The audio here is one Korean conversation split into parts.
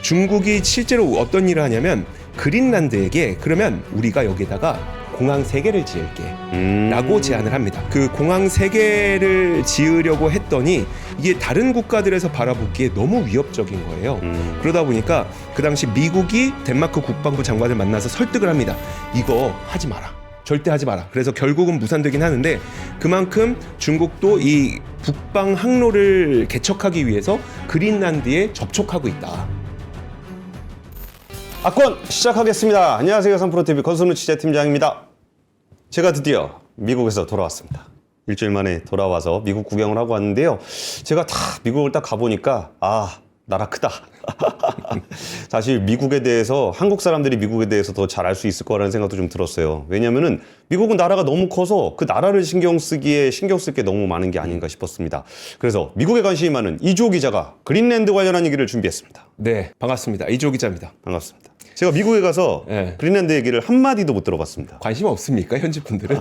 중국이 실제로 어떤 일을 하냐면 그린란드에게 그러면 우리가 여기다가 공항 3개를 지을게 라고 제안을 합니다. 그 공항 3개를 지으려고 했더니 이게 다른 국가들에서 바라보기에 너무 위협적인 거예요. 그러다 보니까 그 당시 미국이 덴마크 국방부 장관을 만나서 설득을 합니다. 이거 하지 마라. 절대 하지 마라. 그래서 결국은 무산되긴 하는데 그만큼 중국도 이 북방 항로를 개척하기 위해서 그린란드에 접촉하고 있다. 악권 시작하겠습니다. 안녕하세요. 3프로TV 권순우 취재팀장입니다. 제가 드디어 미국에서 돌아왔습니다. 일주일 만에 돌아와서 미국 구경을 하고 왔는데요. 제가 미국을 딱 가보니까 나라 크다. 사실 미국에 대해서 한국 사람들이 미국에 대해서 더 잘 알 수 있을 거라는 생각도 좀 들었어요. 왜냐면은 미국은 나라가 너무 커서 그 나라를 신경 쓸 게 너무 많은 게 아닌가 싶었습니다. 그래서 미국에 관심이 많은 이주호 기자가 그린란드 관련한 얘기를 준비했습니다. 네, 반갑습니다. 이주호 기자입니다. 반갑습니다. 제가 미국에 가서 그린란드 얘기를 한마디도 못 들어봤습니다. 관심 없습니까? 현지 분들은?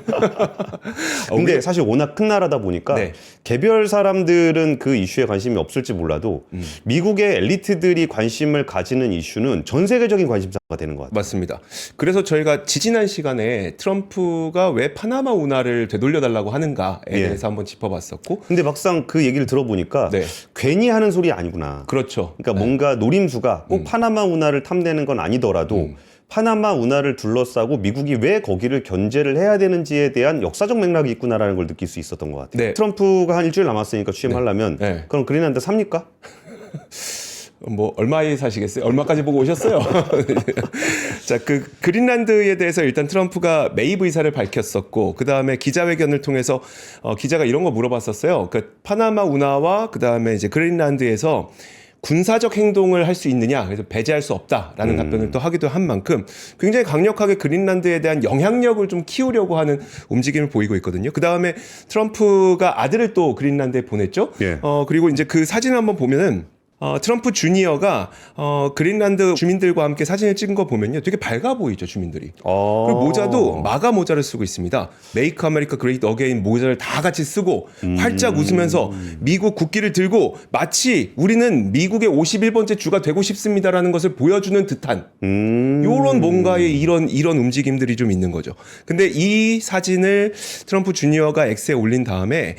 근데 사실 워낙 큰 나라다 보니까 개별 사람들은 그 이슈에 관심이 없을지 몰라도 미국의 엘리트들이 관심을 가지는 이슈는 전 세계적인 관심사가 되는 것 같아요. 맞습니다. 그래서 저희가 지지난 시간에 트럼프가 왜 파나마 운하를 되돌려달라고 하는가에 대해서 한번 짚어봤었고 근데 막상 그 얘기를 들어보니까 괜히 하는 소리 아니구나. 그렇죠. 그러니까 뭔가 노림수가 꼭 파나마 운하를 탐내는 건 아니더라도 파나마 운하를 둘러싸고 미국이 왜 거기를 견제를 해야 되는지에 대한 역사적 맥락이 있구나라는 걸 느낄 수 있었던 것 같아요. 트럼프가 한 일주일 남았으니까 취임하려면 그럼 그린란드 삽니까? 뭐 얼마에 사시겠어요? 얼마까지 보고 오셨어요? 자, 그 그린란드에 대해서 일단 트럼프가 매입 의사를 밝혔었고 그 다음에 기자회견을 통해서 기자가 이런 거 물어봤었어요. 그 파나마 운하와 그 다음에 이제 그린란드에서 군사적 행동을 할 수 있느냐, 그래서 배제할 수 없다라는 답변을 또 하기도 한 만큼 굉장히 강력하게 그린란드에 대한 영향력을 좀 키우려고 하는 움직임을 보이고 있거든요. 그 다음에 트럼프가 아들을 또 그린란드에 보냈죠. 그리고 이제 그 사진을 한번 보면은 트럼프 주니어가 그린란드 주민들과 함께 사진을 찍은 거 보면요 되게 밝아 보이죠, 주민들이. 그리고 모자도 마가 모자를 쓰고 있습니다. Make America Great Again 모자를 다 같이 쓰고 활짝 웃으면서 미국 국기를 들고 마치 우리는 미국의 51번째 주가 되고 싶습니다라는 것을 보여주는 듯한 요런 뭔가의 이런 움직임들이 좀 있는 거죠. 근데 이 사진을 트럼프 주니어가 X에 올린 다음에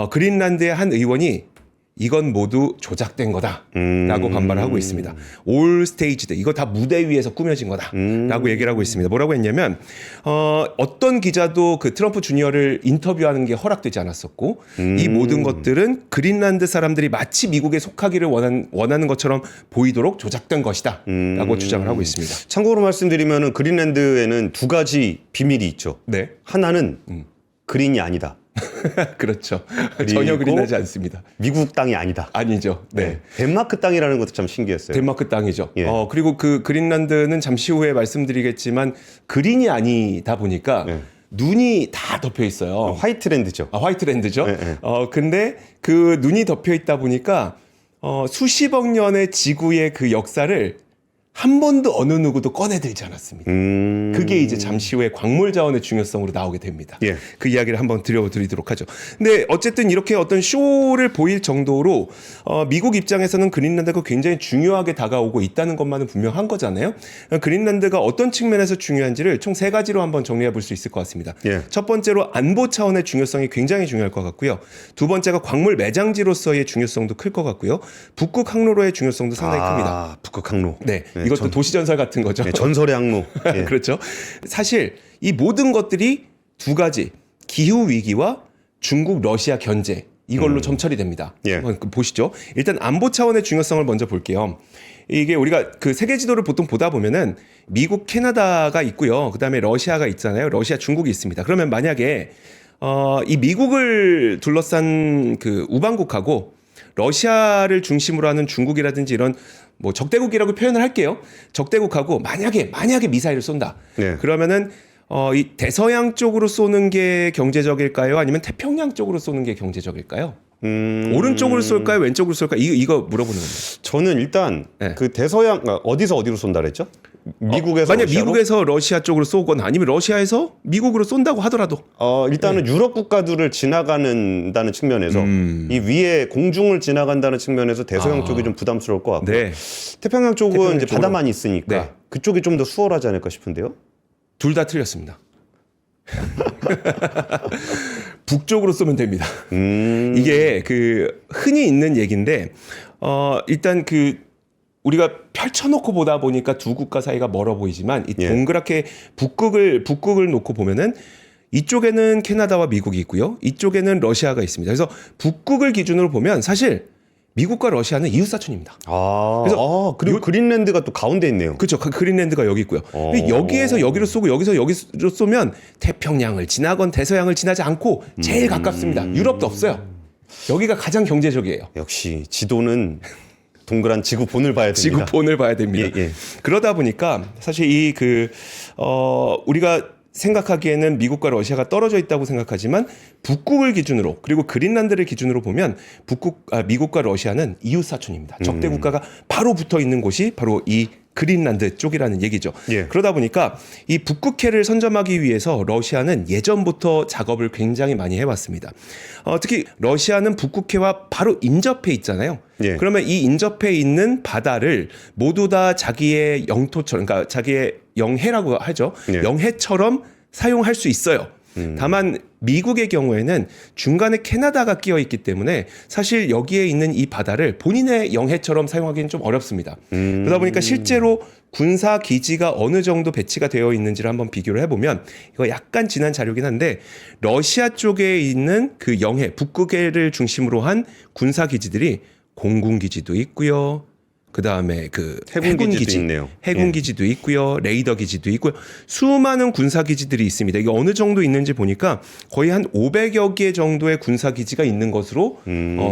그린란드의 한 의원이 이건 모두 조작된 거다라고 반발을 하고 있습니다. All staged. 이거 다 무대 위에서 꾸며진 거다라고 얘기를 하고 있습니다. 뭐라고 했냐면 어떤 기자도 그 트럼프 주니어를 인터뷰하는 게 허락되지 않았었고 이 모든 것들은 그린란드 사람들이 마치 미국에 속하기를 원하는 것처럼 보이도록 조작된 것이다라고 주장을 하고 있습니다. 참고로 말씀드리면 그린란드에는 두 가지 비밀이 있죠. 하나는 그린이 아니다. 그렇죠. 전혀 그린하지 않습니다. 미국 땅이 아니다. 아니죠. 덴마크 땅이라는 것도 참 신기했어요. 덴마크 땅이죠. 그리고 그 그린란드는 잠시 후에 말씀드리겠지만 그린이 아니다 보니까 눈이 다 덮여 있어요. 화이트랜드죠. 화이트랜드죠. 근데 그 눈이 덮여 있다 보니까 수십억 년의 지구의 그 역사를 한 번도 어느 누구도 꺼내들지 않았습니다. 그게 이제 잠시 후에 광물 자원의 중요성으로 나오게 됩니다. 그 이야기를 한번 드리도록 하죠. 근데 어쨌든 이렇게 어떤 쇼를 보일 정도로 미국 입장에서는 그린란드가 굉장히 중요하게 다가오고 있다는 것만은 분명한 거잖아요. 그린란드가 어떤 측면에서 중요한지를 총 3가지로 한번 정리해 볼 수 있을 것 같습니다. 첫 번째로 안보 차원의 중요성이 굉장히 중요할 것 같고요. 두 번째가 광물 매장지로서의 중요성도 클 것 같고요. 북극 항로로의 중요성도 상당히 큽니다. 북극 항로. 이것도 도시전설 같은 거죠. 전설의 항로. 그렇죠. 사실 이 모든 것들이 두 가지, 기후 위기와 중국 러시아 견제 이걸로 점철이 됩니다. 한번 보시죠. 일단 안보 차원의 중요성을 먼저 볼게요. 이게 우리가 그 세계 지도를 보통 보다 보면은 미국, 캐나다가 있고요. 그다음에 러시아가 있잖아요. 러시아, 중국이 있습니다. 그러면 만약에 이 미국을 둘러싼 그 우방국하고 러시아를 중심으로 하는 중국이라든지 이런 뭐 적대국이라고 표현을 할게요. 적대국하고 만약에 미사일을 쏜다. 그러면은 이 대서양 쪽으로 쏘는 게 경제적일까요? 아니면 태평양 쪽으로 쏘는 게 경제적일까요? 오른쪽으로 쏠까요? 왼쪽으로 쏠까요? 이거 물어보는 겁니다. 저는 일단 그 대서양 어디서 어디로 쏜다 그랬죠? 미국에서 만약 러시아로? 미국에서 러시아 쪽으로 쏘거나 아니면 러시아에서 미국으로 쏜다고 하더라도 일단은 유럽 국가들을 지나가는다는 측면에서 이 위에 공중을 지나간다는 측면에서 대서양 쪽이 좀 부담스러울 것 같고요. 네. 태평양 쪽은 태평양 이제 쪽으로. 바다만 있으니까 네. 그쪽이 좀 더 수월하지 않을까 싶은데요. 둘 다 틀렸습니다. 북쪽으로 쏘면 됩니다. 이게 그 흔히 있는 얘기인데 일단 그 우리가 펼쳐놓고 보다 보니까 두 국가 사이가 멀어 보이지만 이 예. 동그랗게 북극을 놓고 보면은 이쪽에는 캐나다와 미국이 있고요. 이쪽에는 러시아가 있습니다. 그래서 북극을 기준으로 보면 사실 미국과 러시아는 이웃사촌입니다. 그리고 그린랜드가 또 가운데 있네요. 그렇죠. 그린랜드가 여기 있고요. 근데 여기에서 여기로 쏘고 여기서 여기로 쏘면 태평양을 지나건 대서양을 지나지 않고 제일 가깝습니다. 유럽도 없어요. 여기가 가장 경제적이에요. 역시 지도는 동그란 지구본을 봐야 됩니다. 지구본을 봐야 됩니다. 예, 예. 그러다 보니까 사실 우리가 생각하기에는 미국과 러시아가 떨어져 있다고 생각하지만 북극을 기준으로 그리고 그린란드를 기준으로 보면 미국과 러시아는 이웃 사촌입니다. 적대 국가가 바로 붙어 있는 곳이 바로 이 그린란드 쪽이라는 얘기죠. 예. 그러다 보니까 이 북극해를 선점하기 위해서 러시아는 예전부터 작업을 굉장히 많이 해왔습니다. 특히 러시아는 북극해와 바로 인접해 있잖아요. 예. 그러면 이 인접해 있는 바다를 모두 다 자기의 영토처럼, 그러니까 자기의 영해라고 하죠. 예. 영해처럼 사용할 수 있어요. 다만 미국의 경우에는 중간에 캐나다가 끼어 있기 때문에 사실 여기에 있는 이 바다를 본인의 영해처럼 사용하기는 좀 어렵습니다. 그러다 보니까 실제로 군사 기지가 어느 정도 배치가 되어 있는지를 한번 비교를 해보면 이거 약간 지난 자료긴 한데 러시아 쪽에 있는 그 영해, 북극해를 중심으로 한 군사 기지들이 공군 기지도 있고요. 그 다음에 그 해군 기지도 기지, 있네요. 해군 예. 기지도 있고요, 레이더 기지도 있고요, 수많은 군사 기지들이 있습니다. 이게 어느 정도 있는지 보니까 거의 한 500여 개 정도의 군사 기지가 있는 것으로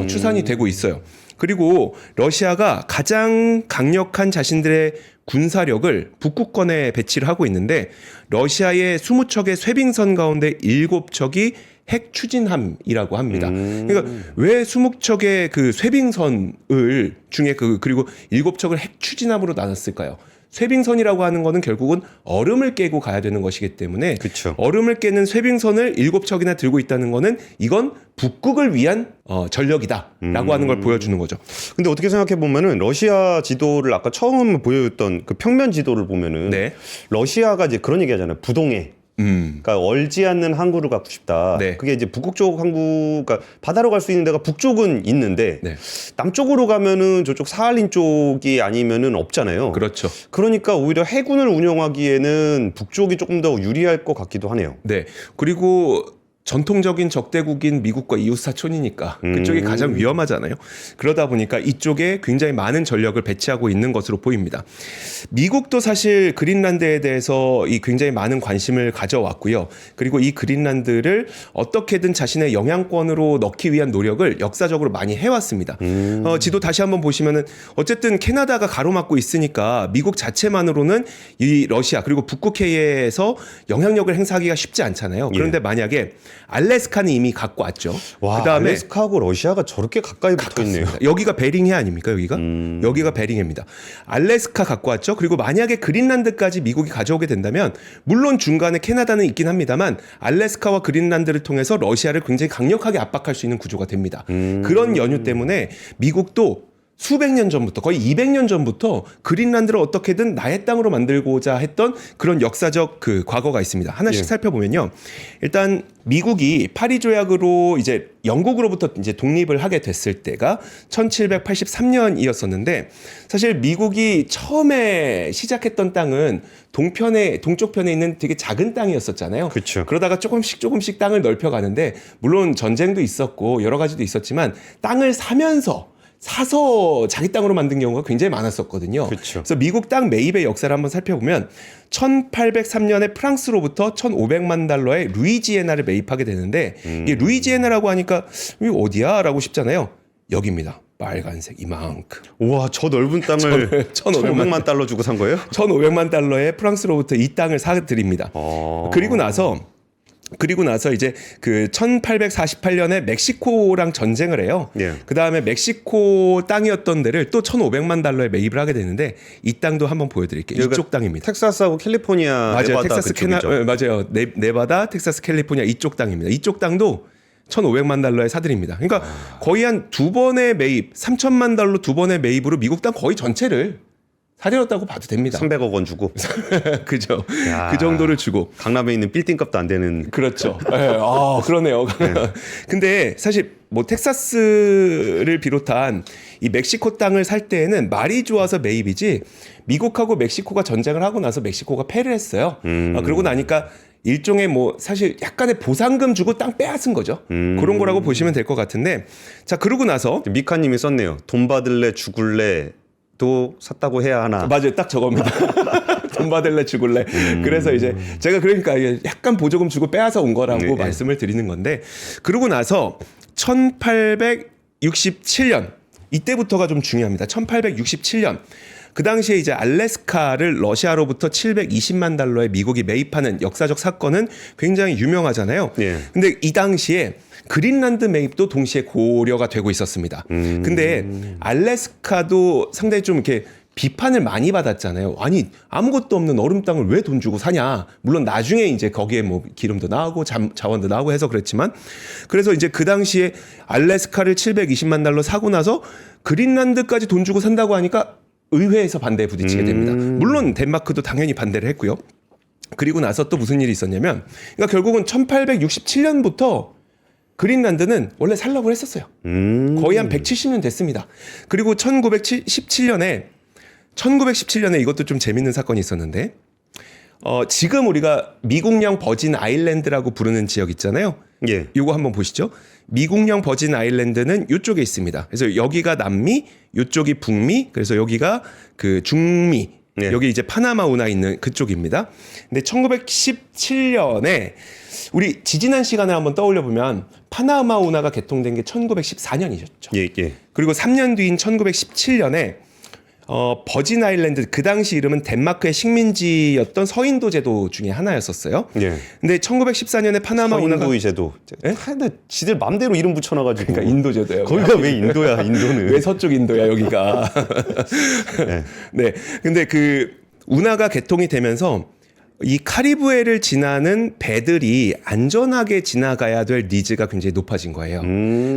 추산이 되고 있어요. 그리고 러시아가 가장 강력한 자신들의 군사력을 북극권에 배치를 하고 있는데 러시아의 20척의 쇄빙선 가운데 7척이 핵 추진함이라고 합니다. 그러니까 왜 20척의 그 쇄빙선을 중에 그리고 7척을 핵 추진함으로 나눴을까요? 쇄빙선이라고 하는 거는 결국은 얼음을 깨고 가야 되는 것이기 때문에 그쵸. 얼음을 깨는 쇄빙선을 7척이나 들고 있다는 거는 이건 북극을 위한 전력이다라고 하는 걸 보여주는 거죠. 근데 어떻게 생각해 보면은 러시아 지도를 아까 처음 보여줬던 그 평면 지도를 보면은 네. 러시아가 이제 그런 얘기 하잖아요. 부동해. 그러니까 얼지 않는 항구를 갖고 싶다. 네. 그게 이제 북극 쪽 항구, 그러니까 바다로 갈 수 있는 데가 북쪽은 있는데 네. 남쪽으로 가면은 저쪽 사할린 쪽이 아니면은 없잖아요. 그렇죠. 그러니까 오히려 해군을 운영하기에는 북쪽이 조금 더 유리할 것 같기도 하네요. 네. 그리고 전통적인 적대국인 미국과 이웃 사촌이니까 그쪽이 가장 위험하잖아요. 그러다 보니까 이쪽에 굉장히 많은 전력을 배치하고 있는 것으로 보입니다. 미국도 사실 그린란드에 대해서 굉장히 많은 관심을 가져왔고요. 그리고 이 그린란드를 어떻게든 자신의 영향권으로 넣기 위한 노력을 역사적으로 많이 해왔습니다. 지도 다시 한번 보시면은 어쨌든 캐나다가 가로막고 있으니까 미국 자체만으로는 이 러시아 그리고 북극해에서 영향력을 행사하기가 쉽지 않잖아요. 그런데 만약에 알래스카는 이미 갖고 왔죠. 와, 그다음에 알래스카하고 러시아가 저렇게 가까이 붙어 있네요. 여기가 베링해 아닙니까? 여기가 베링해입니다. 알래스카 갖고 왔죠. 그리고 만약에 그린란드까지 미국이 가져오게 된다면 물론 중간에 캐나다는 있긴 합니다만 알래스카와 그린란드를 통해서 러시아를 굉장히 강력하게 압박할 수 있는 구조가 됩니다. 그런 연유 때문에 미국도 수백 년 전부터 거의 200년 전부터 그린란드를 어떻게든 나의 땅으로 만들고자 했던 그런 역사적 그 과거가 있습니다. 하나씩 살펴보면요. 일단 미국이 파리 조약으로 이제 영국으로부터 이제 독립을 하게 됐을 때가 1783년이었었는데 사실 미국이 처음에 시작했던 땅은 동쪽 편에 있는 되게 작은 땅이었었잖아요. 그쵸. 그러다가 조금씩 땅을 넓혀가는데 물론 전쟁도 있었고 여러 가지도 있었지만 땅을 사서 자기 땅으로 만든 경우가 굉장히 많았었거든요. 그쵸. 그래서 미국 땅 매입의 역사를 한번 살펴보면 1803년에 프랑스로부터 1,500만 달러의 루이지애나를 매입하게 되는데 이 루이지애나라고 하니까 이거 어디야? 라고 싶잖아요. 여기입니다. 빨간색 이만큼. 우와, 저 넓은 땅을 1,500만 달러 주고 산 거예요? 1,500만 달러에 프랑스로부터 이 땅을 사드립니다. 그리고 나서 그리고 나서 이제 그 1848년에 멕시코랑 전쟁을 해요. 예. 그 다음에 멕시코 땅이었던 데를 또 1,500만 달러에 매입을 하게 되는데 이 땅도 한번 보여드릴게요. 이쪽 땅입니다. 텍사스하고 캘리포니아, 맞아요. 네바다 텍사스 그쪽이죠. 맞아요. 네바다, 텍사스, 캘리포니아 이쪽 땅입니다. 이쪽 땅도 1,500만 달러에 사들입니다. 그러니까 거의 한 두 번의 매입, 3천만 달러 두 번의 매입으로 미국 땅 거의 전체를 사들였다고 봐도 됩니다. 300억 원 주고. 그죠. 야. 그 정도를 주고. 강남에 있는 빌딩 값도 안 되는. 그렇죠. 네, 그러네요. 근데 사실 뭐 텍사스를 비롯한 이 멕시코 땅을 살 때에는 말이 좋아서 매입이지 미국하고 멕시코가 전쟁을 하고 나서 멕시코가 패를 했어요. 그러고 나니까 일종의 뭐 사실 약간의 보상금 주고 땅 빼앗은 거죠. 그런 거라고 보시면 될 것 같은데 자 그러고 나서 미카님이 썼네요. 돈 받을래 죽을래 도 샀다고 해야 하나. 맞아요. 딱 저겁니다. 돈 받을래 죽을래. 그래서 이제 제가 그러니까 약간 보조금 주고 빼앗아 온 거라고 네. 말씀을 드리는 건데 그러고 나서 1867년 이때부터가 좀 중요합니다. 1867년 그 당시에 이제 알래스카를 러시아로부터 720만 달러에 미국이 매입하는 역사적 사건은 굉장히 유명하잖아요. 예. 근데 이 당시에 그린란드 매입도 동시에 고려가 되고 있었습니다. 근데 알래스카도 상당히 좀 이렇게 비판을 많이 받았잖아요. 아니 아무것도 없는 얼음 땅을 왜 돈 주고 사냐. 물론 나중에 이제 거기에 뭐 기름도 나오고 자원도 나오고 해서 그랬지만 그래서 이제 그 당시에 알래스카를 720만 달러 사고 나서 그린란드까지 돈 주고 산다고 하니까 의회에서 반대에 부딪히게 됩니다. 물론 덴마크도 당연히 반대를 했고요. 그리고 나서 또 무슨 일이 있었냐면 그러니까 결국은 1867년부터 그린란드는 원래 살라고 했었어요. 거의 한 170년 됐습니다. 그리고 1917년에 이것도 좀 재밌는 사건이 있었는데 지금 우리가 미국령 버진 아일랜드라고 부르는 지역 있잖아요. 예. 이거 한번 보시죠. 미국령 버진 아일랜드는 이쪽에 있습니다. 그래서 여기가 남미, 이쪽이 북미, 그래서 여기가 그 중미, 네. 여기 이제 파나마 운하 있는 그쪽입니다. 근데 1917년에 우리 지지난 시간을 한번 떠올려 보면 파나마 운하가 개통된 게 1914년이었죠. 예, 예. 그리고 3년 뒤인 1917년에 버진 아일랜드 그 당시 이름은 덴마크의 식민지였던 서인도 제도 중에 하나였었어요. 예. 근데 1914년에 파나마 운하가 서인도의 제도. 근데 지들 맘대로 이름 붙여놔가지고. 그러니까 인도 제도예요. 거기가 왜 인도야, 인도는. 왜 서쪽 인도야 여기가. 네. 네. 근데 그 운하가 개통이 되면서 이 카리브해를 지나는 배들이 안전하게 지나가야 될 니즈가 굉장히 높아진 거예요.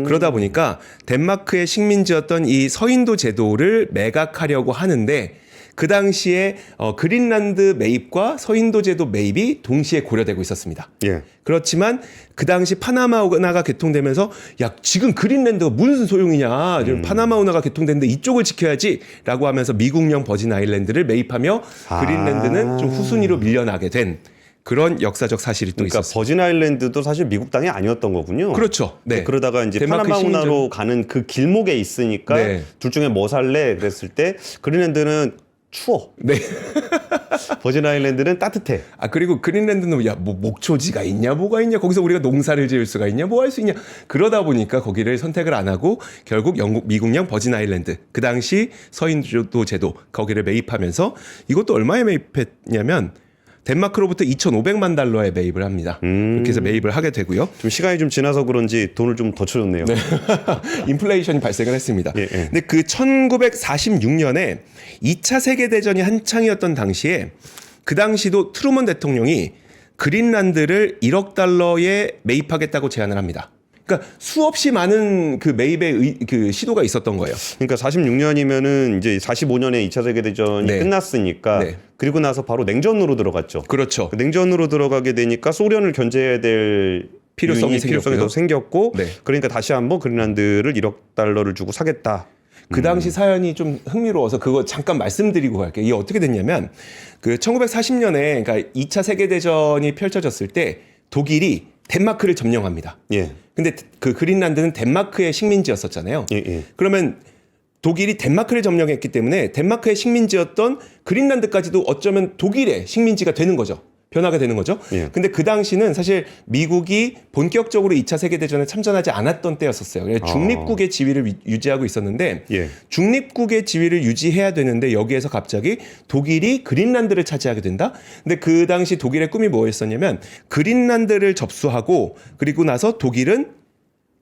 그러다 보니까 덴마크의 식민지였던 이 서인도 제도를 매각하려고 하는데 그 당시에 그린란드 매입과 서인도 제도 매입이 동시에 고려되고 있었습니다. 예. 그렇지만 그 당시 파나마 운하가 개통되면서 야 지금 그린란드가 무슨 소용이냐 지금 파나마 운하가 개통됐는데 이쪽을 지켜야지라고 하면서 미국령 버진 아일랜드를 매입하며 그린란드는 좀 후순위로 밀려나게 된 그런 역사적 사실이 또 그러니까 있었어요. 버진 아일랜드도 사실 미국 땅이 아니었던 거군요. 그렇죠. 네. 그러다가 이제 덴마크 파나마 식민지- 운하로 가는 그 길목에 있으니까 네. 둘 중에 뭐 살래 그랬을 때 그린랜드는 추워. 네. 버진 아일랜드는 따뜻해. 그리고 그린란드는 뭐 목초지가 있냐 뭐가 있냐 거기서 우리가 농사를 지을 수가 있냐 뭐 할 수 있냐 그러다 보니까 거기를 선택을 안 하고 결국 미국령 버진 아일랜드 그 당시 서인도 제도 거기를 매입하면서 이것도 얼마에 매입했냐면 덴마크로부터 2,500만 달러에 매입을 합니다. 이렇게 해서 매입을 하게 되고요. 좀 시간이 좀 지나서 그런지 돈을 좀 더 쳐줬네요. 인플레이션이 발생을 했습니다. 예, 예. 근데 그 1946년에 2차 세계대전이 한창이었던 당시에 그 당시도 트루먼 대통령이 그린란드를 1억 달러에 매입하겠다고 제안을 합니다. 그러니까 수없이 많은 그 매입의 그 시도가 있었던 거예요. 그러니까 46년이면은 이제 45년에 2차 세계대전이 네. 끝났으니까 네. 그리고 나서 바로 냉전으로 들어갔죠. 그렇죠. 냉전으로 들어가게 되니까 소련을 견제해야 될 필요성이 필요성이 더 생겼고 네. 그러니까 다시 한번 그린란드를 1억 달러를 주고 사겠다. 그 당시 사연이 좀 흥미로워서 그거 잠깐 말씀드리고 갈게요. 이게 어떻게 됐냐면 그 1940년에 그러니까 2차 세계대전이 펼쳐졌을 때 독일이 덴마크를 점령합니다. 예. 근데 그 그린란드는 덴마크의 식민지였었잖아요. 예, 예. 그러면 독일이 덴마크를 점령했기 때문에 덴마크의 식민지였던 그린란드까지도 어쩌면 독일의 식민지가 되는 거죠. 변하게 되는 거죠. 예. 근데 그 당시는 사실 미국이 본격적으로 2차 세계대전에 참전하지 않았던 때였었어요. 그래서 중립국의 지위를 유지하고 있었는데 예. 중립국의 지위를 유지해야 되는데 여기에서 갑자기 독일이 그린란드를 차지하게 된다. 근데 그 당시 독일의 꿈이 뭐였었냐면 그린란드를 접수하고 그리고 나서 독일은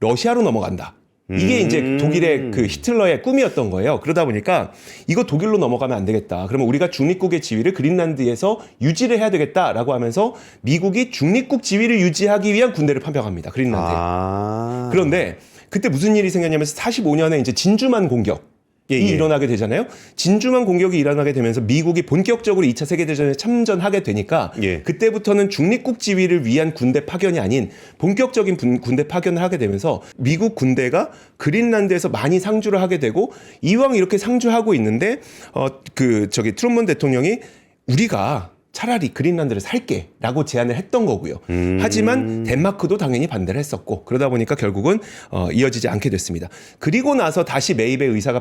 러시아로 넘어간다. 이게 이제 독일의 그 히틀러의 꿈이었던 거예요. 그러다 보니까 이거 독일로 넘어가면 안 되겠다. 그러면 우리가 중립국의 지위를 그린란드에서 유지를 해야 되겠다라고 하면서 미국이 중립국 지위를 유지하기 위한 군대를 파병합니다. 그린란드에. 그런데 그때 무슨 일이 생겼냐면 45년에 이제 진주만 공격. 이 일어나게 되잖아요. 진주만 공격이 일어나게 되면서 미국이 본격적으로 2차 세계대전에 참전하게 되니까 예. 그때부터는 중립국 지위를 위한 군대 파견이 아닌 본격적인 군대 파견을 하게 되면서 미국 군대가 그린란드에서 많이 상주를 하게 되고 이왕 이렇게 상주하고 있는데 트루먼 대통령이 우리가 차라리 그린란드를 살게라고 제안을 했던 거고요. 하지만 덴마크도 당연히 반대를 했었고 그러다 보니까 결국은 이어지지 않게 됐습니다. 그리고 나서 다시 매입의 의사가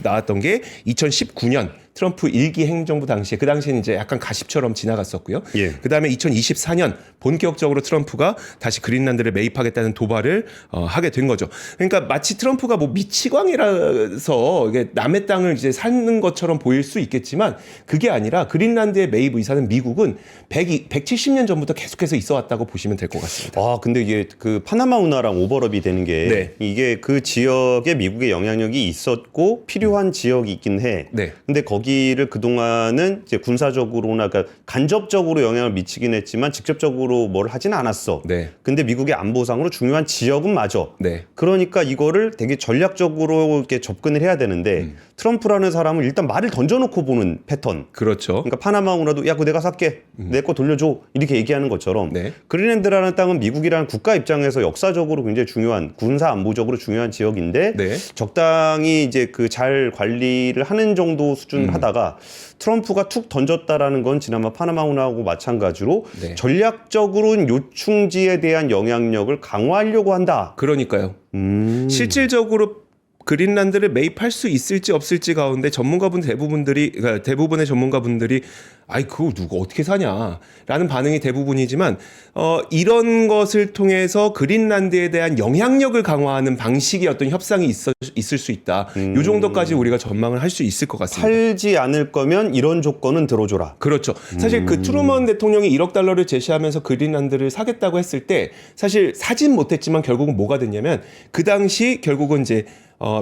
나왔던 게 2019년 트럼프 1기 행정부 당시에 그 당시에는 이제 약간 가십처럼 지나갔었고요. 예. 그다음에 2024년 본격적으로 트럼프가 다시 그린란드를 매입하겠다는 도발을 하게 된 거죠. 그러니까 마치 트럼프가 뭐 미치광이라서 이게 남의 땅을 이제 사는 것처럼 보일 수 있겠지만 그게 아니라 그린란드의 매입 의사는 미국은 170년 전부터 계속해서 있어 왔다고 보시면 될 것 같습니다. 근데 이게 그 파나마 운하랑 오버랩이 되는 게 네. 이게 그 지역에 미국의 영향력이 있었고 필요한 지역이 있긴 해. 네. 근데 거기를 그동안은 이제 군사적으로나 그러니까 간접적으로 영향을 미치긴 했지만 직접적으로 뭘 하지는 않았어. 네. 근데 미국의 안보상으로 중요한 지역은 맞아. 네. 그러니까 이거를 되게 전략적으로 이렇게 접근을 해야 되는데 트럼프라는 사람은 일단 말을 던져놓고 보는 패턴. 그렇죠. 그러니까 파나마 운하도 야, 그거 내가 살게. 내 거 돌려줘. 이렇게 얘기하는 것처럼 네. 그린란드라는 땅은 미국이라는 국가 입장에서 역사적으로 굉장히 중요한 군사 안보적으로 중요한 지역인데 네. 적당히 이제 그 잘 관리를 하는 정도 수준 하다가 트럼프가 툭 던졌다라는 건 지난번 파나마 운하고 마찬가지로 네. 전략적으로는 요충지에 대한 영향력을 강화하려고 한다. 그러니까요. 실질적으로 그린란드를 매입할 수 있을지 없을지 가운데 그러니까 대부분의 전문가분들이 아이 그거 누가 어떻게 사냐라는 반응이 대부분이지만 이런 것을 통해서 그린란드에 대한 영향력을 강화하는 방식의 어떤 협상이 있을 수 있다. 이 정도까지 우리가 전망을 할 수 있을 것 같습니다. 팔지 않을 거면 이런 조건은 들어줘라. 그렇죠. 사실 그 트루먼 대통령이 1억 달러를 제시하면서 그린란드를 사겠다고 했을 때 사실 사진 못했지만 결국은 뭐가 됐냐면 그 당시 결국은 이제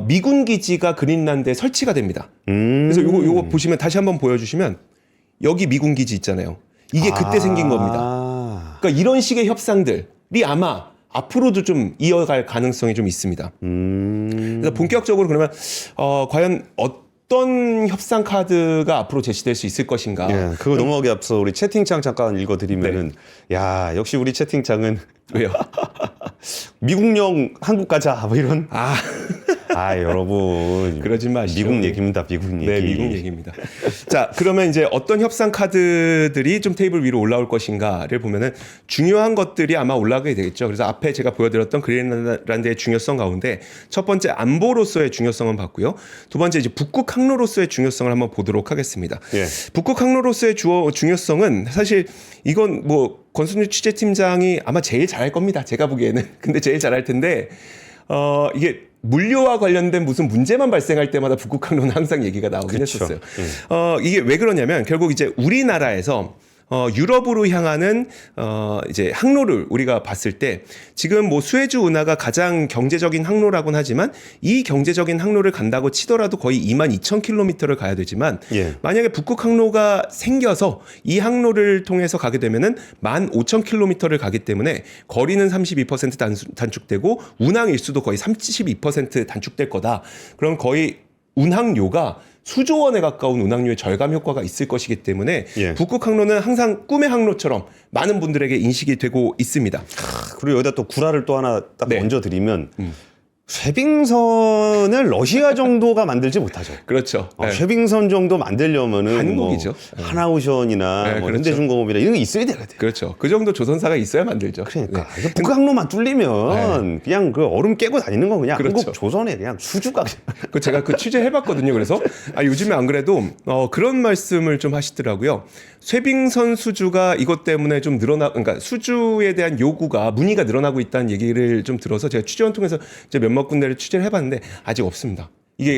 미군 기지가 그린란드에 설치가 됩니다. 그래서 요거 보시면 다시 한번 보여주시면 여기 미군 기지 있잖아요. 이게 그때 생긴 겁니다. 그러니까 이런 식의 협상들이 아마 앞으로도 좀 이어갈 가능성이 좀 있습니다. 그래서 본격적으로 그러면 과연 어떤 협상 카드가 앞으로 제시될 수 있을 것인가? 예, 그거 넘어가기 앞서 우리 채팅창 잠깐 읽어드리면은 야 역시 우리 채팅창은 왜요? 미국령 한국 가자 뭐 이런 여러분 그러지 마시죠. 미국 얘기입니다. 미국 얘기. 네, 미국 얘기입니다. 자, 그러면 이제 어떤 협상 카드들이 좀 테이블 위로 올라올 것인가를 보면은 중요한 것들이 아마 올라가게 되겠죠. 그래서 앞에 제가 보여드렸던 그린란드의 중요성 가운데 첫 번째 안보로서의 중요성은 봤고요. 두 번째 이제 북극 항로로서의 중요성을 한번 보도록 하겠습니다. 예. 북극 항로로서의 중요성은 사실 이건 뭐 권순일 취재팀장이 아마 제일 잘할 겁니다. 제가 보기에는. 근데 제일 잘할 텐데 이게 물류와 관련된 무슨 문제만 발생할 때마다 북극 항로는 항상 얘기가 나오긴 그쵸. 했었어요. 이게 왜 그러냐면 결국 이제 우리나라에서 유럽으로 향하는 이제 항로를 우리가 봤을 때 지금 뭐 수에즈 운하가 가장 경제적인 항로라고는 하지만 이 경제적인 항로를 간다고 치더라도 거의 22,000km를 가야 되지만 예. 만약에 북극 항로가 생겨서 이 항로를 통해서 가게 되면은 15,000km를 가기 때문에 거리는 32% 단축되고 운항 일수도 거의 32% 단축될 거다. 그럼 거의 운항료가 수조 원에 가까운 운항료의 절감 효과가 있을 것이기 때문에 예. 북극 항로는 항상 꿈의 항로처럼 많은 분들에게 인식이 되고 있습니다. 그리고 여기다 또 구라를 또 하나 딱 네. 얹어드리면 쇠빙선을 러시아 정도가 만들지 못하죠. 그렇죠. 네. 쇠빙선 정도 만들려면은 한국이죠. 뭐 하나오션이나 네, 뭐 그렇죠. 현대중공업이나 이런 게 있어야 되거든. 그렇죠. 그 정도 조선사가 있어야 만들죠. 그러니까 네. 북한로만 뚫리면 그냥 그 얼음 깨고 다니는 거 그냥 그렇죠. 한국 조선에 그냥 수주가 그냥. 그 제가 그 취재해봤거든요. 그래서 요즘에 안 그래도 그런 말씀을 좀 하시더라고요. 쇠빙선 수주가 이것 때문에 좀 그러니까 수주에 대한 요구가 문의가 늘어나고 있다는 얘기를 좀 들어서 제가 취재원 통해서 이제 몇몇 군데를 취재를 해봤는데 아직 없습니다.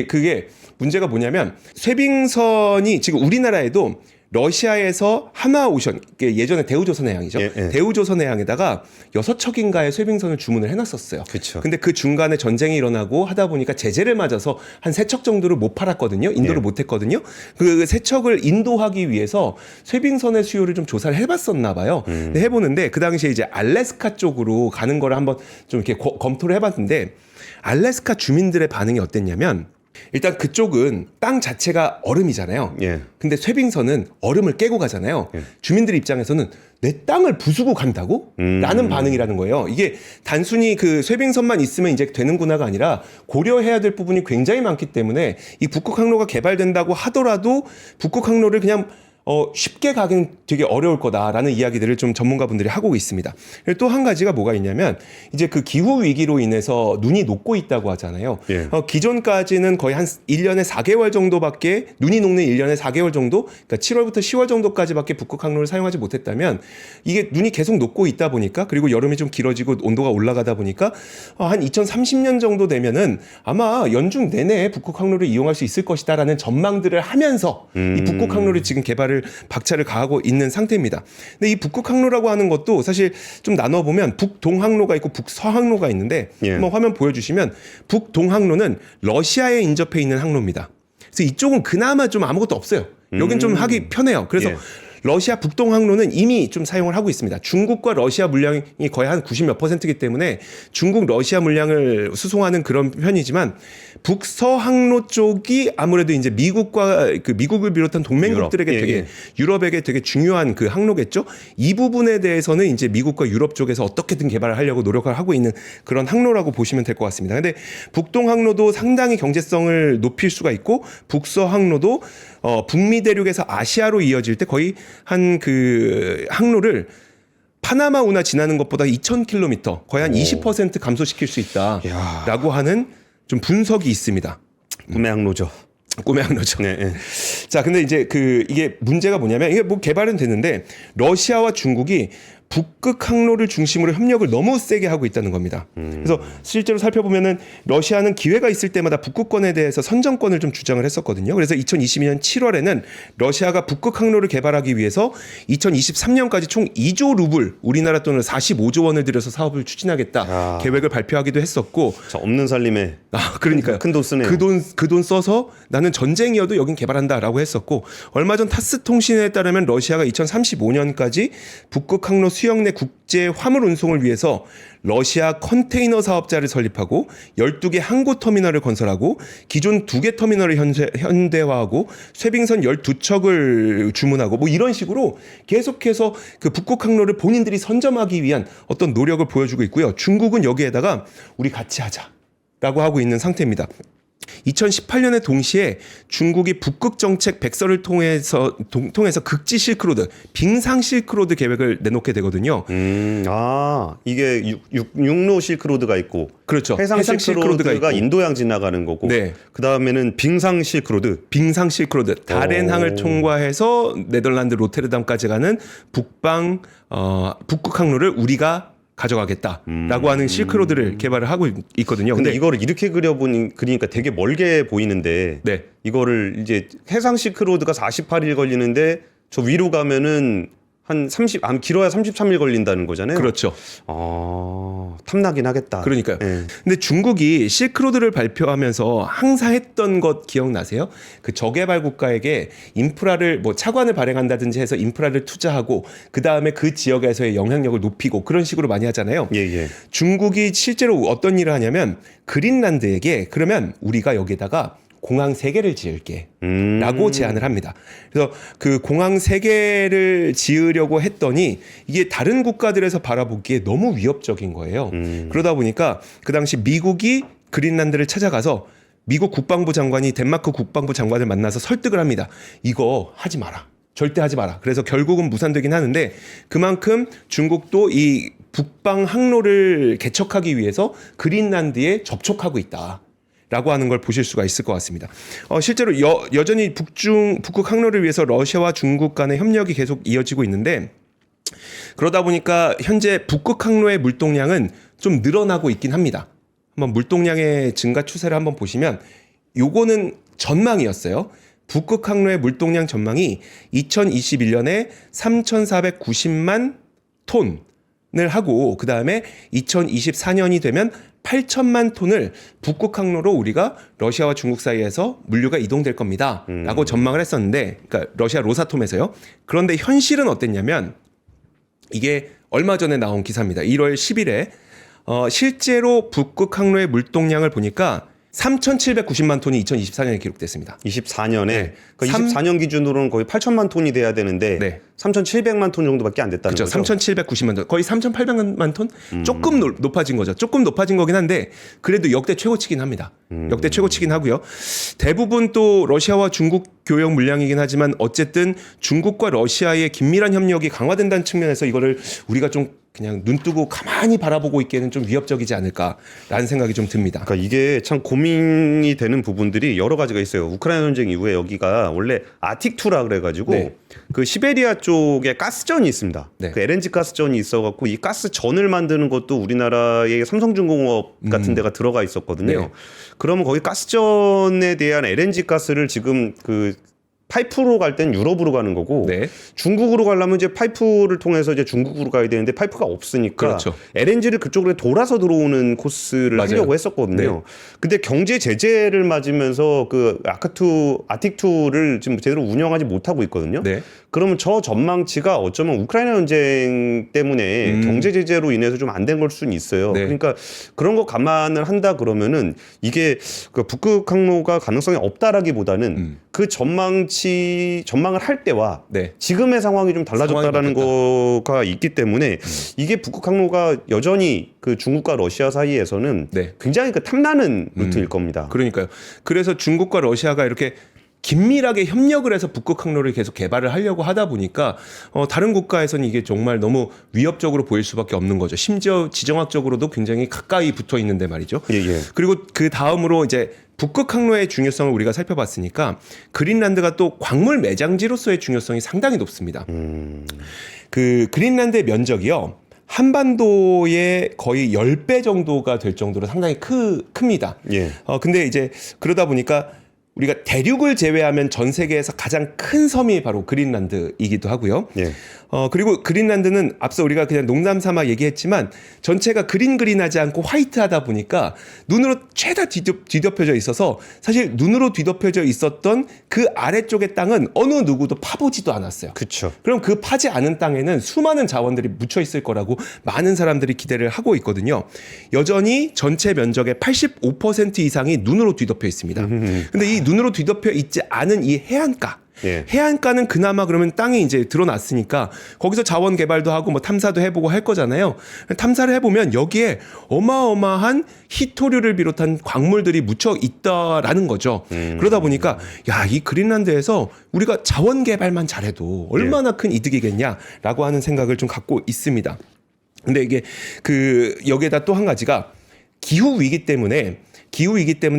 그게 문제가 뭐냐면 쇠빙선이 지금 우리나라에도 러시아에서 하나오션, 예전에 대우조선해양이죠. 예, 예. 대우조선해양에다가 6척인가의 쇠빙선을 주문을 해놨었어요. 그쵸. 근데 그 중간에 전쟁이 일어나고 하다 보니까 제재를 맞아서 한 3척 정도를 못 팔았거든요. 인도를 예. 못 했거든요. 그 3척을 인도하기 위해서 쇠빙선의 수요를 좀 조사를 해봤었나 봐요. 근데 해보는데 그 당시에 이제 알래스카 쪽으로 가는 거를 한번 좀 이렇게 검토를 해봤는데 알래스카 주민들의 반응이 어땠냐면 일단 그쪽은 땅 자체가 얼음이잖아요. 예. 근데 쇠빙선은 얼음을 깨고 가잖아요. 주민들 입장에서는 내 땅을 부수고 간다고? 라는 반응이라는 거예요. 이게 단순히 그 쇠빙선만 있으면 이제 되는구나가 아니라 고려해야 될 부분이 굉장히 많기 때문에 이 북극항로가 개발된다고 하더라도 북극항로를 그냥 쉽게 가긴 되게 어려울 거다라는 이야기들을 좀 전문가분들이 하고 있습니다. 또 한 가지가 뭐가 있냐면 이제 그 기후 위기로 인해서 눈이 녹고 있다고 하잖아요. 예. 기존까지는 거의 한 1년에 4개월 정도밖에 눈이 녹는 1년에 4개월 정도, 그러니까 7월부터 10월 정도까지밖에 북극항로를 사용하지 못했다면 이게 눈이 계속 녹고 있다 보니까 그리고 여름이 좀 길어지고 온도가 올라가다 보니까 한 2030년 정도 되면은 아마 연중 내내 북극항로를 이용할 수 있을 것이다라는 전망들을 하면서 이 북극항로를 지금 개발을 박차를 가하고 있는 상태입니다. 근데 이 북극항로라고 하는 것도 사실 좀 나눠보면 북동항로가 있고 북서항로가 있는데 예. 한번 화면 보여주시면 북동항로는 러시아에 인접해 있는 항로입니다. 그래서 이쪽은 그나마 좀 아무것도 없어요. 여긴 좀 하기 편해요. 그래서 예. 러시아 북동항로는 이미 좀 사용을 하고 있습니다. 중국과 러시아 물량이 거의 한 90몇 %이기 때문에 중국, 러시아 물량을 수송하는 그런 편이지만 북서항로 쪽이 아무래도 이제 미국과 그 미국을 비롯한 동맹국들에게 유럽. 예, 되게 예. 유럽에게 되게 중요한 그 항로겠죠. 이 부분에 대해서는 이제 미국과 유럽 쪽에서 어떻게든 개발을 하려고 노력을 하고 있는 그런 항로라고 보시면 될 것 같습니다. 근데 북동항로도 상당히 경제성을 높일 수가 있고 북서항로도 북미 대륙에서 아시아로 이어질 때 거의 한 그 항로를 파나마 운하 지나는 것보다 2,000km 거의 한 20% 감소시킬 수 있다라고 하는 좀 분석이 있습니다. 꿈의 항로죠. 꿈의 항로죠. 네. 예. 자, 근데 이제 이게 문제가 뭐냐면 이게 뭐 개발은 됐는데 러시아와 중국이 북극 항로를 중심으로 협력을 너무 세게 하고 있다는 겁니다. 그래서 실제로 살펴보면은 러시아는 기회가 있을 때마다 북극권에 대해서 선정권을 좀 주장을 했었거든요. 그래서 2022년 7월에는 러시아가 북극 항로를 개발하기 위해서 2023년까지 총 2조 루블, 우리나라 돈으로 45조 원을 들여서 사업을 추진하겠다 계획을 발표하기도 했었고. 자, 없는 살림에 그러니까요. 큰 돈 쓰네요. 그 돈 써서 나는 전쟁이어도 여긴 개발한다라고 했었고, 얼마 전 타스 통신에 따르면 러시아가 2035년까지 북극 항로 수역 내 국제 화물 운송을 위해서 러시아 컨테이너 사업자를 설립하고 12개 항구 터미널을 건설하고 기존 2개 터미널을 현대화하고 쇠빙선 12척을 주문하고 뭐 이런 식으로 계속해서 그 북극 항로를 본인들이 선점하기 위한 어떤 노력을 보여주고 있고요. 중국은 여기에다가 우리 같이 하자라고 하고 있는 상태입니다. 2018년에 동시에 중국이 북극 정책 백서를 통해서 극지 실크로드, 빙상 실크로드 계획을 내놓게 되거든요. 이게 육로 실크로드가 있고, 그렇죠. 해상 실크로드가 있고. 인도양 지나가는 거고, 네. 그 다음에는 빙상 실크로드. 빙상 실크로드, 다렌항을 통과해서 네덜란드 로테르담까지 가는 북극 항로를 우리가 가져가겠다라고 하는 실크로드를 개발을 하고 있거든요. 근데 이거를 이렇게 그리니까 되게 멀게 보이는데, 네. 이거를 이제 해상 실크로드가 48일 걸리는데 저 위로 가면은 한 길어야 33일 걸린다는 거잖아요. 그렇죠. 탐나긴 하겠다. 그러니까요. 예. 근데 중국이 실크로드를 발표하면서 항상 했던 것 기억나세요? 그 저개발 국가에게 인프라를 뭐 차관을 발행한다든지 해서 인프라를 투자하고 그 다음에 그 지역에서의 영향력을 높이고 그런 식으로 많이 하잖아요. 예. 중국이 실제로 어떤 일을 하냐면 그린란드에게 그러면 우리가 여기다가 공항 3개를 지을게 라고 제안을 합니다. 그래서 그 공항 3개를 지으려고 했더니 이게 다른 국가들에서 바라보기에 너무 위협적인 거예요. 그러다 보니까 그 당시 미국이 그린란드를 찾아가서 미국 국방부 장관이 덴마크 국방부 장관을 만나서 설득을 합니다. 이거 하지 마라. 절대 하지 마라. 그래서 결국은 무산되긴 하는데 그만큼 중국도 이 북방 항로를 개척하기 위해서 그린란드에 접촉하고 있다. 라고 하는 걸 보실 수가 있을 것 같습니다. 실제로 여전히 북극 항로를 위해서 러시아와 중국 간의 협력이 계속 이어지고 있는데 그러다 보니까 현재 북극 항로의 물동량은 좀 늘어나고 있긴 합니다. 한번 물동량의 증가 추세를 한번 보시면 요거는 전망이었어요. 북극 항로의 물동량 전망이 2021년에 3,490만 톤을 하고 그 다음에 2024년이 되면 8천만 톤을 북극 항로로 우리가 러시아와 중국 사이에서 물류가 이동될 겁니다. 라고 전망을 했었는데 그러니까 러시아 로사톰에서요. 그런데 현실은 어땠냐면 이게 얼마 전에 나온 기사입니다. 1월 10일에 실제로 북극 항로의 물동량을 보니까 3,790만 톤이 2024년에 기록됐습니다. 24년에 네. 그러니까 24년 기준으로는 거의 8천만 톤이 돼야 되는데 네. 3,700만 톤 정도밖에 안 됐다는 그렇죠. 거죠. 3,790만 톤, 거의 3,800만 톤? 조금 높아진 거죠. 조금 높아진 거긴 한데 그래도 역대 최고치긴 합니다. 역대 최고치긴 하고요. 대부분 또 러시아와 중국 교역 물량이긴 하지만 어쨌든 중국과 러시아의 긴밀한 협력이 강화된다는 측면에서 이거를 우리가 좀 그냥 눈 뜨고 가만히 바라보고 있기에는 좀 위협적이지 않을까라는 생각이 좀 듭니다. 그러니까 이게 참 고민이 되는 부분들이 여러 가지가 있어요. 우크라이나 전쟁 이후에 여기가 원래 아틱2라 그래가지고 네. 그 시베리아 쪽에 가스전이 있습니다. 네. 그 LNG 가스전이 있어갖고 이 가스전을 만드는 것도 우리나라의 삼성중공업 같은 데가 들어가 있었거든요. 네. 그러면 거기 가스전에 대한 LNG 가스를 지금 그 파이프로 갈 땐 유럽으로 가는 거고 네. 중국으로 가려면 이제 파이프를 통해서 이제 중국으로 가야 되는데 파이프가 없으니까 그렇죠. LNG를 그쪽으로 돌아서 들어오는 코스를 맞아요. 하려고 했었거든요. 네. 근데 경제 제재를 맞으면서 그 아틱2를 지금 제대로 운영하지 못하고 있거든요. 네. 그러면 저 전망치가 어쩌면 우크라이나 전쟁 때문에 경제 제재로 인해서 좀 안 된 걸 수는 있어요. 네. 그러니까 그런 거 감안을 한다 그러면은 이게 그 북극 항로가 가능성이 없다라기보다는 그 전망을 할 때와 네. 지금의 상황이 좀 달라졌다라는 거가 있기 때문에 이게 북극 항로가 여전히 그 중국과 러시아 사이에서는 네. 굉장히 그 탐나는 루트일 겁니다. 그러니까요. 그래서 중국과 러시아가 이렇게 긴밀하게 협력을 해서 북극 항로를 계속 개발을 하려고 하다 보니까 다른 국가에서는 이게 정말 너무 위협적으로 보일 수밖에 없는 거죠. 심지어 지정학적으로도 굉장히 가까이 붙어 있는데 말이죠. 예, 예. 그리고 그 다음으로 이제 북극 항로의 중요성을 우리가 살펴봤으니까 그린란드가 또 광물 매장지로서의 중요성이 상당히 높습니다. 그 그린란드의 면적이요. 한반도의 거의 10배 정도가 될 정도로 상당히 큽니다. 예. 근데 이제 그러다 보니까 우리가 대륙을 제외하면 전 세계에서 가장 큰 섬이 바로 그린란드이기도 하고요. 예. 그리고 그린란드는 앞서 우리가 그냥 농담 삼아 얘기했지만 전체가 그린하지 않고 화이트하다 보니까 눈으로 죄다 뒤덮여져 있어서 사실 눈으로 뒤덮여져 있었던 그 아래쪽의 땅은 어느 누구도 파보지도 않았어요. 그렇죠. 그럼 그 파지 않은 땅에는 수많은 자원들이 묻혀 있을 거라고 많은 사람들이 기대를 하고 있거든요. 여전히 전체 면적의 85% 이상이 눈으로 뒤덮여 있습니다. 근데 이 눈으로 뒤덮여 있지 않은 이 해안가, 예. 해안가는 그나마 그러면 땅이 이제 드러났으니까 거기서 자원 개발도 하고 뭐 탐사도 해보고 할 거잖아요. 탐사를 해보면 여기에 어마어마한 희토류를 비롯한 광물들이 묻혀 있다라는 거죠. 그러다 보니까 야, 이 그린란드에서 우리가 자원 개발만 잘해도 얼마나 큰 이득이겠냐라고 하는 생각을 좀 갖고 있습니다. 근데 이게 여기에다 또 한 가지가 기후 위기 때문에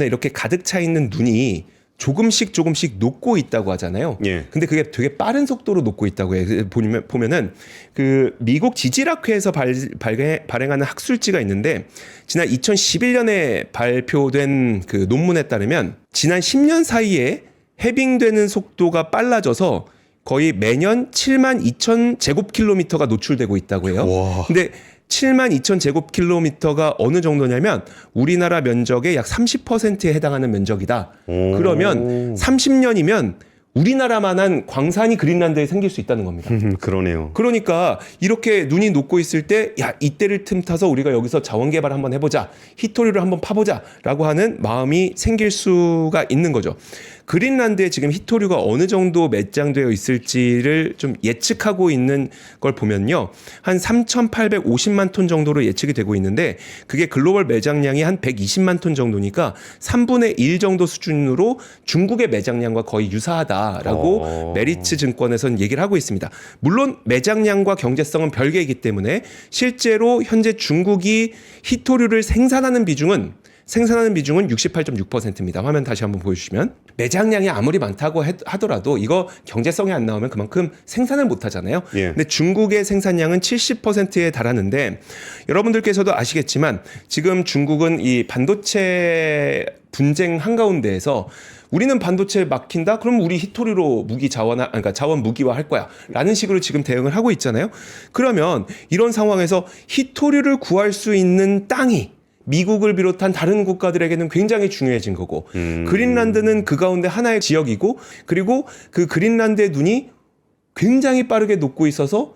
이렇게 가득 차 있는 눈이 조금씩 녹고 있다고 하잖아요. 예. 근데 그게 되게 빠른 속도로 녹고 있다고 해요. 보면은 그 미국 지질학회에서 발행하는 학술지가 있는데 지난 2011년에 발표된 그 논문에 따르면 지난 10년 사이에 해빙되는 속도가 빨라져서 거의 매년 7만 2천 제곱킬로미터가 노출되고 있다고 해요. 와. 근데 7만 2천 제곱킬로미터가 어느 정도냐면 우리나라 면적의 약 30%에 해당하는 면적이다. 그러면 30년이면 우리나라만한 광산이 그린란드에 생길 수 있다는 겁니다. 그러네요. 그러니까 이렇게 눈이 녹고 있을 때 야, 이때를 틈타서 우리가 여기서 자원 개발 한번 해보자. 희토류를 한번 파보자 라고 하는 마음이 생길 수가 있는 거죠. 그린란드에 지금 히토류가 어느 정도 매장되어 있을지를 좀 예측하고 있는 걸 보면요. 한 3,850만 톤 정도로 예측이 되고 있는데 그게 글로벌 매장량이 한 120만 톤 정도니까 3분의 1 정도 수준으로 중국의 매장량과 거의 유사하다라고 메리츠 증권에서는 얘기를 하고 있습니다. 물론 매장량과 경제성은 별개이기 때문에 실제로 현재 중국이 히토류를 생산하는 비중은 68.6%입니다. 화면 다시 한번 보여주시면 매장량이 아무리 많다고 하더라도 이거 경제성이 안 나오면 그만큼 생산을 못 하잖아요. 예. 근데 중국의 생산량은 70%에 달하는데 여러분들께서도 아시겠지만 지금 중국은 이 반도체 분쟁 한가운데에서 우리는 반도체 막힌다? 그럼 우리 히토류로 그러니까 자원 무기화 할 거야. 라는 식으로 지금 대응을 하고 있잖아요. 그러면 이런 상황에서 히토류를 구할 수 있는 땅이 미국을 비롯한 다른 국가들에게는 굉장히 중요해진 거고 그린란드는 그 가운데 하나의 지역이고 그리고 그 그린란드의 눈이 굉장히 빠르게 녹고 있어서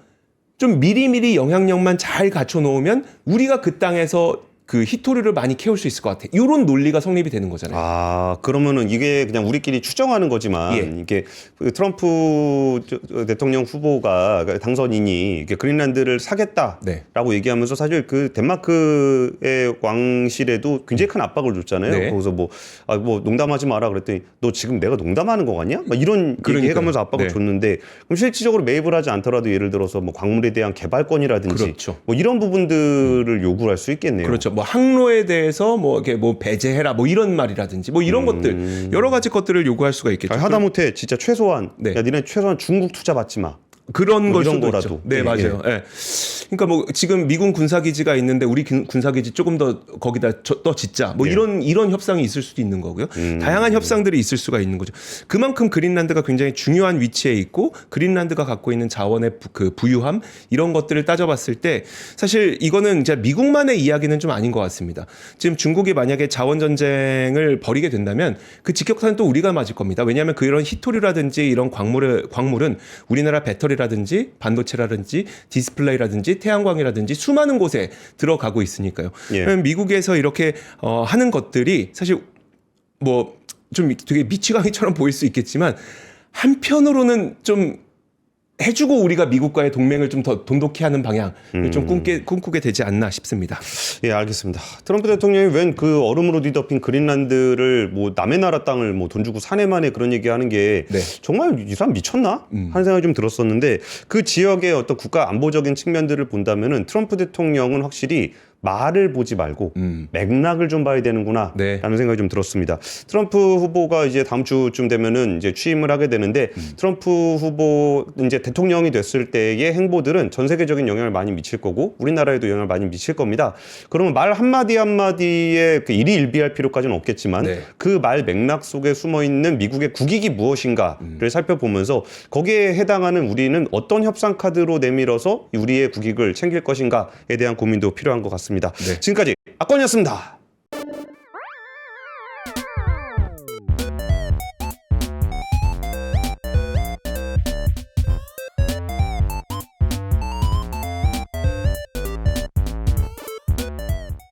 좀 미리미리 영향력만 잘 갖춰 놓으면 우리가 그 땅에서 그 히토류를 많이 캐올 수 있을 것 같아. 이런 논리가 성립이 되는 거잖아요. 아, 그러면은 이게 그냥 우리끼리 추정하는 거지만 예. 이게 그 트럼프 대통령 후보가 당선인이 이게 그린란드를 사겠다라고 네. 얘기하면서 사실 그 덴마크의 왕실에도 굉장히 큰 압박을 줬잖아요. 네. 거기서 뭐 농담하지 마라 그랬더니 너 지금 내가 농담하는 거 같냐? 막 이런 얘기해가면서 압박을 네. 줬는데 그럼 실질적으로 매입을 하지 않더라도 예를 들어서 뭐 광물에 대한 개발권이라든지 그렇죠. 뭐 이런 부분들을 요구를 할 수 있겠네요. 그렇죠. 뭐 항로에 대해서 뭐 이렇게 뭐 배제해라 뭐 이런 말이라든지 뭐 이런 것들 여러 가지 것들을 요구할 수가 있겠죠. 아니, 하다못해 진짜 최소한 네. 야 니네 최소한 중국 투자 받지 마. 그런 걸 이런 수도 거라도. 있죠. 네, 예, 맞아요. 예. 그러니까 뭐 지금 미군 군사기지가 있는데 우리 군사기지 조금 더 거기다 더 짓자. 뭐 예. 이런 협상이 있을 수도 있는 거고요. 다양한 협상들이 있을 수가 있는 거죠. 그만큼 그린란드가 굉장히 중요한 위치에 있고 그린란드가 갖고 있는 자원의 그 부유함 이런 것들을 따져봤을 때 사실 이거는 이제 미국만의 이야기는 좀 아닌 것 같습니다. 지금 중국이 만약에 자원 전쟁을 벌이게 된다면 그 직격탄은 또 우리가 맞을 겁니다. 왜냐하면 그런 히토류라든지 이런 광물은 우리나라 배터리라든지 반도체라든지 디스플레이라든지 태양광이라든지 수많은 곳에 들어가고 있으니까요. 예. 미국에서 이렇게 하는 것들이 사실 뭐 좀 되게 미치광이처럼 보일 수 있겠지만 한편으로는 좀 해주고 우리가 미국과의 동맹을 좀 더 돈독히 하는 방향을 좀 꿈꾸게 되지 않나 싶습니다. 예, 알겠습니다. 트럼프 대통령이 웬 그 얼음으로 뒤덮인 그린란드를 뭐 남의 나라 땅을 뭐 돈 주고 사내 만에 그런 얘기하는 게 네. 정말 이 사람 미쳤나 하는 생각이 좀 들었었는데 그 지역의 어떤 국가 안보적인 측면들을 본다면은 트럼프 대통령은 확실히 말을 보지 말고 맥락을 좀 봐야 되는구나 네. 라는 생각이 좀 들었습니다. 트럼프 후보가 이제 다음 주쯤 되면은 이제 취임을 하게 되는데 트럼프 후보 이제 대통령이 됐을 때의 행보들은 전 세계적인 영향을 많이 미칠 거고 우리나라에도 영향을 많이 미칠 겁니다. 그러면 말 한마디 한마디에 그 일희일비할 필요까지는 없겠지만 네. 그 말 맥락 속에 숨어 있는 미국의 국익이 무엇인가를 살펴보면서 거기에 해당하는 우리는 어떤 협상 카드로 내밀어서 우리의 국익을 챙길 것인가에 대한 고민도 필요한 것 같습니다. 네. 지금까지 악건이었습니다.